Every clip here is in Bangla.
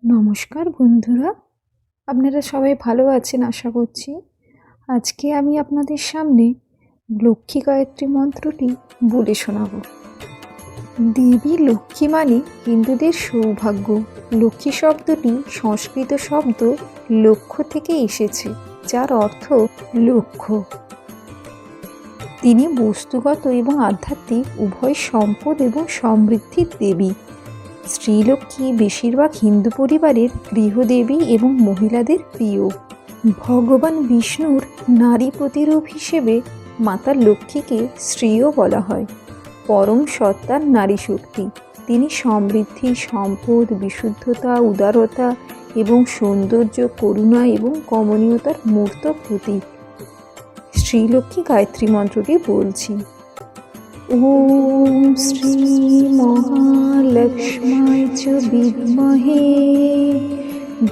নমস্কার বন্ধুরা, আপনারা সবাই ভালো আছেন আশা করছি। আজকে আমি আপনাদের সামনে লক্ষ্মী গায়ত্রী মন্ত্রটি বলে শোনাব। দেবী লক্ষ্মী মানে হিন্দুদের সৌভাগ্য। লক্ষ্মী শব্দটি সংস্কৃত শব্দ লক্ষ্য থেকে এসেছে, যার অর্থ লক্ষ্য। তিনি বস্তুগত এবং আধ্যাত্মিক উভয় সম্পদ এবং সমৃদ্ধির দেবী। শ্রীলক্ষ্মী বেশিরভাগ হিন্দু পরিবারের গৃহদেবী এবং মহিলাদের প্রিয়। ভগবান বিষ্ণুর নারী প্রতিরূপ হিসেবে মাতা লক্ষ্মীকে শ্রীও বলা হয়। পরম সত্তার নারী শক্তি। তিনি সমৃদ্ধি, সম্পদ, বিশুদ্ধতা, উদারতা এবং সৌন্দর্য, করুণা এবং কমনীয়তার মূর্ত প্রতীক। শ্রীলক্ষ্মী গায়ত্রী মন্ত্রটি বলছি। ওম শ্রী মহালক্ষ্মায় চ বিদ্মহে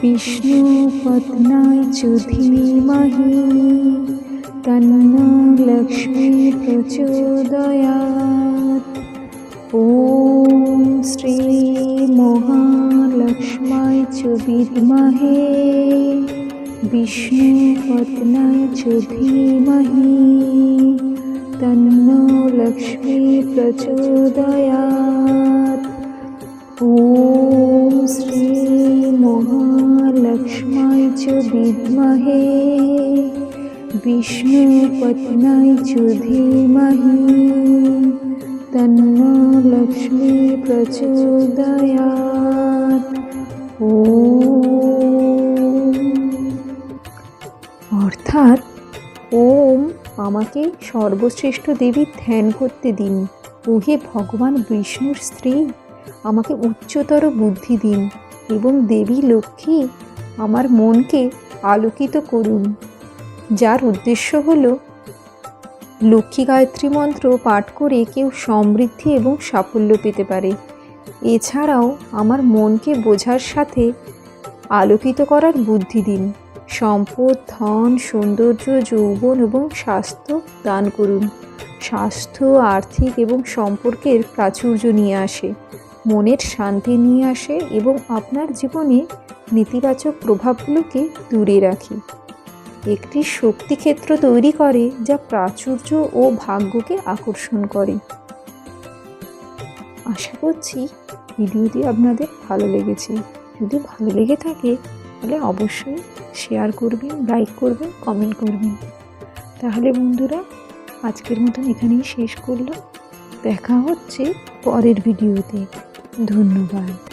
বিষ্ণুপত্ন্যায় চ ধীমহি তন্নো লক্ষ্মী প্রচোদয়াৎ। ওম শ্রী মহালক্ষ্মায় চ বিদ্মহে বিষ্ণুপত্ন্যায় চ ধীমহি তন্নো লক্ষ্মী প্রচোদয়াৎ। ওম শ্রী মহালক্ষ্মায় চ বিদ্মহে বিষ্ণুপত্ন্যায় চ ধীমহি তন্নো লক্ষ্মী প্রচোদয়াৎ। অর্থাৎ ওম আমাকে সর্বশ্রেষ্ঠ দেবীর ধ্যান করতে দিন। ওহে ভগবান বিষ্ণুর স্ত্রী, আমাকে উচ্চতর বুদ্ধি দিন এবং দেবী লক্ষ্মী আমার মনকে আলোকিত করুন। যার উদ্দেশ্য হল লক্ষ্মী গায়ত্রী মন্ত্র পাঠ করে কেউ সমৃদ্ধি এবং সাফল্য পেতে পারে। এছাড়াও আমার মনকে বোঝার সাথে আলোকিত করার বুদ্ধি দিন। সম্পদ, ধন, সৌন্দর্য, যৌবন এবং স্বাস্থ্য দান করুন। স্বাস্থ্য, আর্থিক এবং সম্পর্কের প্রাচুর্য নিয়ে আসে, মনের শান্তি নিয়ে আসে এবং আপনার জীবনে নেতিবাচক প্রভাবগুলোকে দূরে রাখে। একটি শক্তিক্ষেত্র তৈরি করে যা প্রাচুর্য ও ভাগ্যকে আকর্ষণ করে। আশা করছি ভিডিওটি আপনাদের ভালো লেগেছে। যদি ভালো লেগে থাকে তাহলে অবশ্যই শেয়ার করবেন, লাইক করবেন, কমেন্ট করবেন। তাহলে বন্ধুরা, আজকের মতন এখানেই শেষ করলাম। দেখা হচ্ছে পরের ভিডিওতে। ধন্যবাদ।